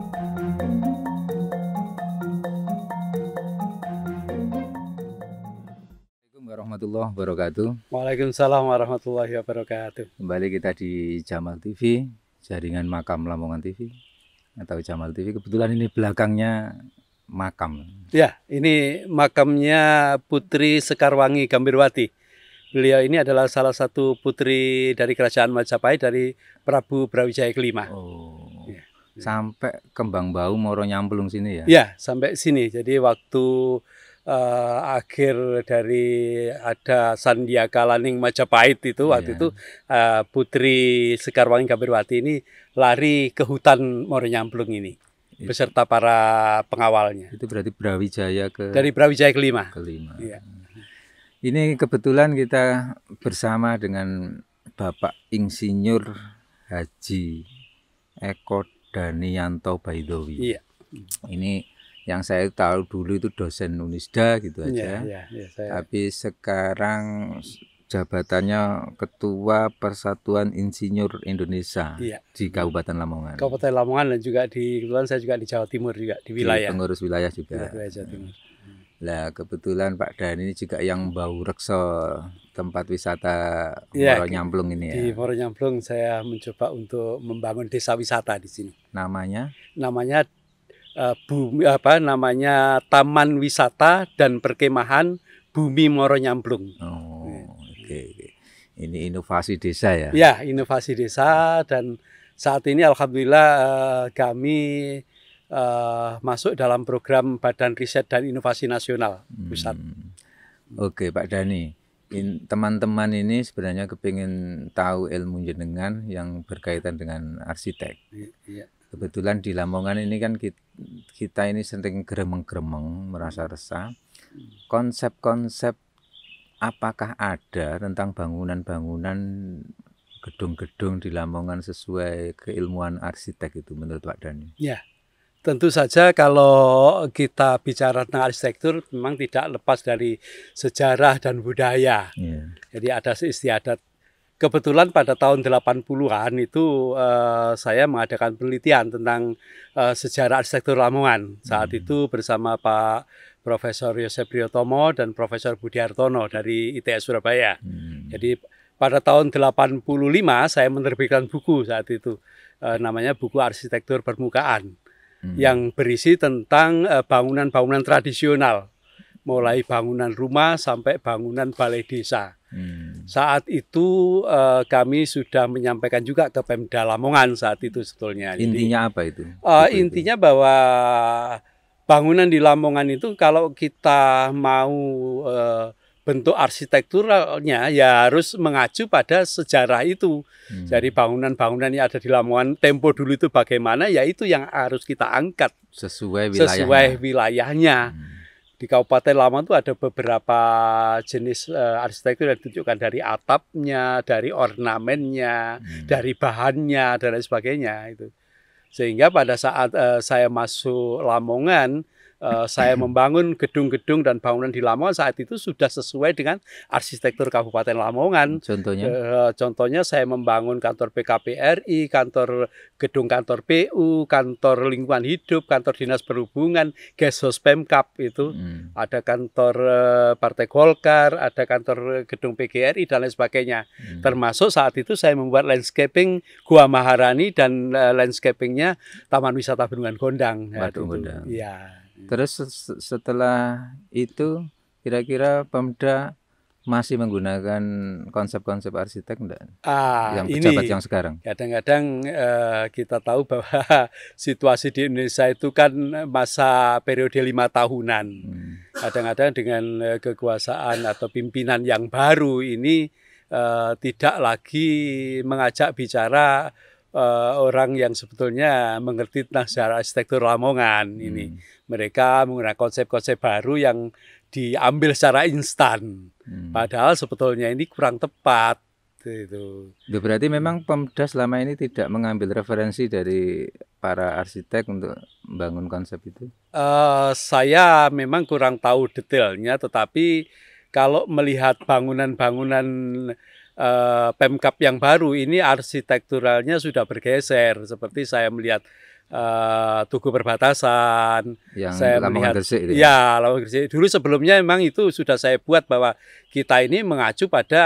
Assalamualaikum warahmatullahi wabarakatuh. Waalaikumsalam warahmatullahi wabarakatuh. Kembali kita di Jamal TV, jaringan makam Lamongan TV atau Jamal TV. Kebetulan ini belakangnya makam. Ya, ini makamnya Putri Sekarwangi Gambirwati. Beliau ini adalah salah satu putri dari Kerajaan Majapahit dari Prabu Brawijaya kelima. Oh, Ya. sampai Kembang Bau Moro Nyamplung sini ya? Ya, sampai sini. Jadi waktu akhir dari ada Sandiaka Laning Majapahit itu, waktu itu Putri Sekarwangi Gambirwati ini lari ke hutan Moro Nyamplung ini beserta para pengawalnya. Itu berarti Brawijaya Dari Brawijaya kelima. Ya. Ini kebetulan kita bersama dengan Bapak Insinyur Haji Eko Daniyanto Baidowi. Iya. Ini yang saya tahu dulu itu dosen Unisda gitu aja. Tapi sekarang jabatannya Ketua Persatuan Insinyur Indonesia di Kabupaten Lamongan. Kabupaten Lamongan dan juga kebetulan saya juga di Jawa Timur juga di wilayah. Pengurus wilayah juga. Wilayah Jawa Timur. Nah, kebetulan Pak Dani ini juga yang Bau Rekso, tempat wisata Moro Nyamplung ini ya. Di Moro Nyamplung saya mencoba untuk membangun desa wisata di sini. Namanya? Namanya Taman Wisata dan Perkemahan Bumi Moro Nyamplung. Oh, oke. Ini inovasi desa ya? Ya, inovasi desa, dan saat ini alhamdulillah kami masuk dalam program Badan Riset dan Inovasi Nasional Pusat. Oke, Pak Dani. Teman-teman ini sebenarnya kepingin tahu ilmu jenengan yang berkaitan dengan arsitek. Iya. Kebetulan di Lamongan ini kan kita ini sering gremeng-gremeng, merasa resah. Konsep-konsep apakah ada tentang bangunan-bangunan gedung-gedung di Lamongan sesuai keilmuan arsitek itu menurut Pak Dani? Ya. Tentu saja kalau kita bicara tentang arsitektur memang tidak lepas dari sejarah dan budaya. Jadi ada istiadat. Kebetulan pada tahun 80-an itu saya mengadakan penelitian tentang sejarah arsitektur Lamongan. Saat itu bersama Pak Profesor Yosef Priyotomo dan Profesor Budi Hartono dari ITS Surabaya. Jadi pada tahun 85 saya menerbitkan buku saat itu. Namanya buku Arsitektur Permukaan. Yang berisi tentang bangunan-bangunan tradisional, mulai bangunan rumah sampai bangunan balai desa. Saat itu kami sudah menyampaikan juga ke Pemda Lamongan saat itu sebetulnya. Intinya apa itu? Intinya bahwa bangunan di Lamongan itu kalau kita mau bentuk arsitekturalnya ya harus mengacu pada sejarah itu. Jadi bangunan-bangunan yang ada di Lamongan tempo dulu itu bagaimana, ya itu yang harus kita angkat sesuai wilayahnya. Di Kabupaten Lamongan itu ada beberapa jenis arsitektur yang ditunjukkan dari atapnya, dari ornamennya, dari bahannya dan lain sebagainya itu. Sehingga pada saat saya masuk Lamongan, saya membangun gedung-gedung dan bangunan di Lamongan saat itu sudah sesuai dengan arsitektur Kabupaten Lamongan. Contohnya saya membangun kantor PKPRI, gedung kantor PU, kantor lingkungan hidup, kantor dinas perhubungan, Gesos Pemkap itu, ada kantor Partai Golkar, ada kantor gedung PGRI dan lain sebagainya. Termasuk saat itu saya membuat landscaping Gua Maharani dan landscapingnya Taman Wisata Bendungan Gondang. Ya. Terus setelah itu kira-kira Pemda masih menggunakan konsep-konsep arsitek enggak? Yang pejabat yang sekarang. Kadang-kadang kita tahu bahwa situasi di Indonesia itu kan masa periode 5 tahunan. Kadang-kadang dengan kekuasaan atau pimpinan yang baru ini tidak lagi mengajak bicara orang yang sebetulnya mengerti tentang sejarah arsitektur Lamongan ini. Mereka menggunakan konsep-konsep baru yang diambil secara instan. Padahal sebetulnya ini kurang tepat. Itu. Berarti memang Pemda selama ini tidak mengambil referensi dari para arsitek untuk membangun konsep itu? Saya memang kurang tahu detailnya, tetapi kalau melihat bangunan-bangunan Pemkap yang baru ini arsitekturalnya sudah bergeser. Seperti saya melihat Tugu Perbatasan. Yang Saya Lamongan melihat, Gresik itu ya Lamongan Gresik. Dulu sebelumnya memang itu sudah saya buat bahwa kita ini mengacu pada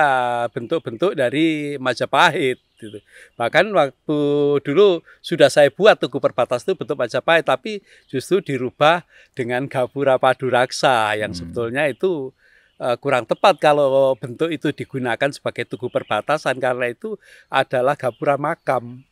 bentuk-bentuk dari Majapahit. Gitu. Bahkan waktu dulu sudah saya buat Tugu Perbatasan itu bentuk Majapahit, tapi justru dirubah dengan gapura padu raksa yang sebetulnya itu kurang tepat kalau bentuk itu digunakan sebagai Tugu Perbatasan, karena itu adalah gapura makam.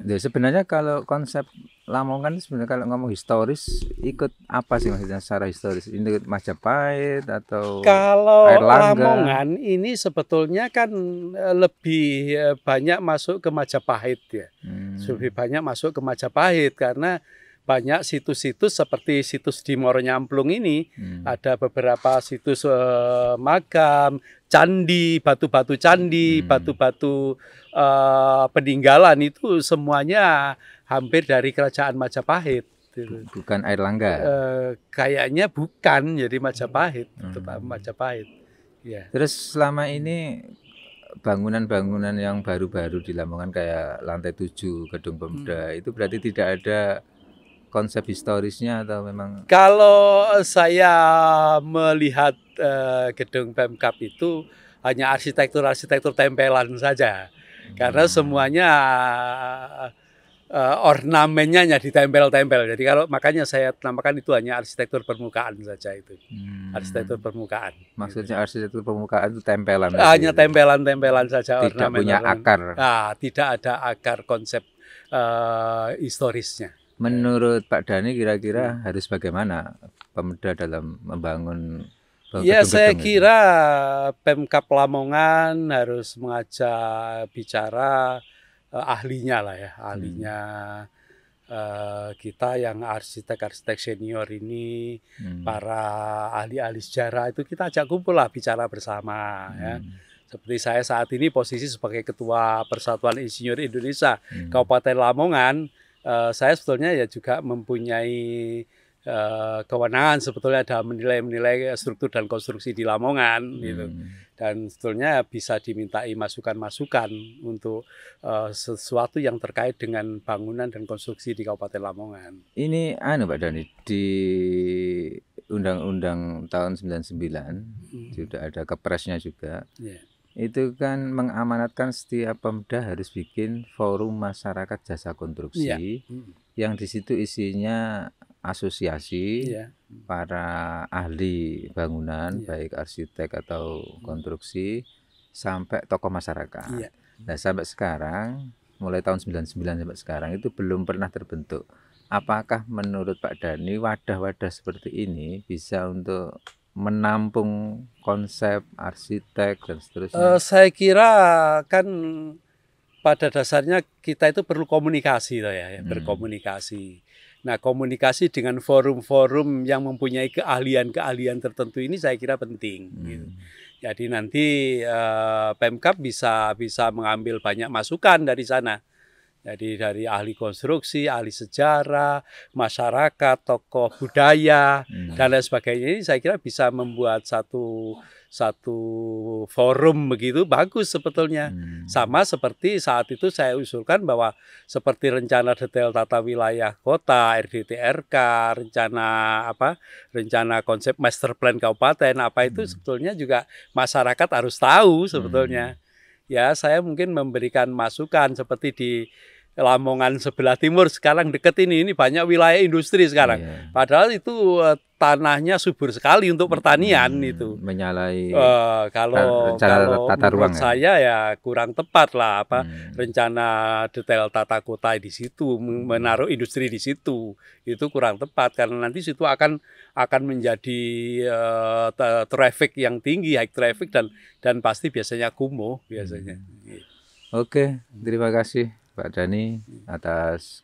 Ya, sebenarnya kalau konsep Lamongan sebenarnya kalau ngomong historis ikut apa sih maksudnya secara historis? Ini Majapahit atau Kalau Airlangga? Lamongan ini sebetulnya kan lebih banyak masuk ke Majapahit ya. Lebih banyak masuk ke Majapahit karena banyak situs-situs seperti situs di Muaro Nyamplung ini, ada beberapa situs makam, candi, batu-batu candi, batu-batu peninggalan itu semuanya hampir dari kerajaan Majapahit. Bukan Airlangga. Kayaknya bukan, jadi Majapahit, tetap Majapahit. Ya. Terus selama ini bangunan-bangunan yang baru-baru di Lamongan kayak lantai 7 Gedung Pemda itu berarti tidak ada konsep historisnya atau memang? Kalau saya melihat gedung Pemkab itu hanya arsitektur tempelan saja, karena semuanya ornamennya hanya ditempel-tempel. Jadi kalau makanya saya namakan itu hanya arsitektur permukaan saja itu. Arsitektur permukaan. Maksudnya arsitektur permukaan itu tempelan. Hanya tempelan-tempelan saja. Tidak punya akar. Nah, tidak ada akar konsep historisnya. Menurut Pak Dhani kira-kira harus bagaimana Pemda dalam membangun ya, saya kira Pemkab Lamongan harus mengajak bicara ahlinya lah ya, ahlinya kita yang arsitek-arsitek senior ini, para ahli-ahli sejarah itu kita ajak kumpul lah, bicara bersama ya. Seperti saya saat ini posisi sebagai Ketua Persatuan Insinyur Indonesia Kabupaten Lamongan, saya sebetulnya ya juga mempunyai kewenangan sebetulnya dalam menilai struktur dan konstruksi di Lamongan gitu. Dan sebetulnya bisa dimintai masukan-masukan untuk sesuatu yang terkait dengan bangunan dan konstruksi di Kabupaten Lamongan. Ini Pak Dhani, di Undang-Undang tahun 99 sudah ada kepresnya juga. Itu kan mengamanatkan setiap Pemda harus bikin forum masyarakat jasa konstruksi yang di situ isinya asosiasi para ahli bangunan, baik arsitek atau konstruksi sampai tokoh masyarakat. Nah, sampai sekarang mulai tahun 99 sampai sekarang itu belum pernah terbentuk. Apakah menurut Pak Dhani wadah-wadah seperti ini bisa untuk menampung konsep arsitek dan seterusnya? Saya kira kan pada dasarnya kita itu perlu komunikasi ya, berkomunikasi. Nah, komunikasi dengan forum-forum yang mempunyai keahlian-keahlian tertentu ini saya kira penting. Gitu. Jadi nanti Pemkab bisa mengambil banyak masukan dari sana. Jadi dari ahli konstruksi, ahli sejarah, masyarakat, tokoh budaya, dan lain sebagainya ini saya kira bisa membuat satu forum begitu bagus sebetulnya. Sama seperti saat itu saya usulkan bahwa seperti rencana detail tata wilayah kota, RDTRK, rencana konsep master plan kabupaten, itu sebetulnya juga masyarakat harus tahu sebetulnya. Ya, saya mungkin memberikan masukan seperti di Lamongan sebelah timur sekarang dekat ini banyak wilayah industri sekarang. Padahal itu tanahnya subur sekali untuk pertanian itu. Menyalahi kalau tata ruang saya ya kurang tepat lah rencana detail tata kota di situ, menaruh industri di situ. Itu kurang tepat karena nanti situ akan menjadi traffic yang tinggi, high traffic dan pasti biasanya kumuh biasanya. Oke, terima kasih Pak Dhani atas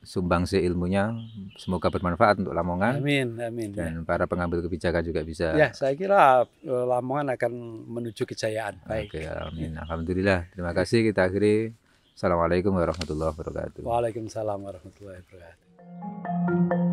sumbangsi ilmunya, semoga bermanfaat untuk Lamongan. Amin. Dan para pengambil kebijakan juga bisa. Ya, saya kira Lamongan akan menuju kejayaan. Baik. Oke, amin. Alhamdulillah. Terima kasih. Kita akhiri. Assalamualaikum warahmatullahi wabarakatuh. Waalaikumsalam warahmatullahi wabarakatuh.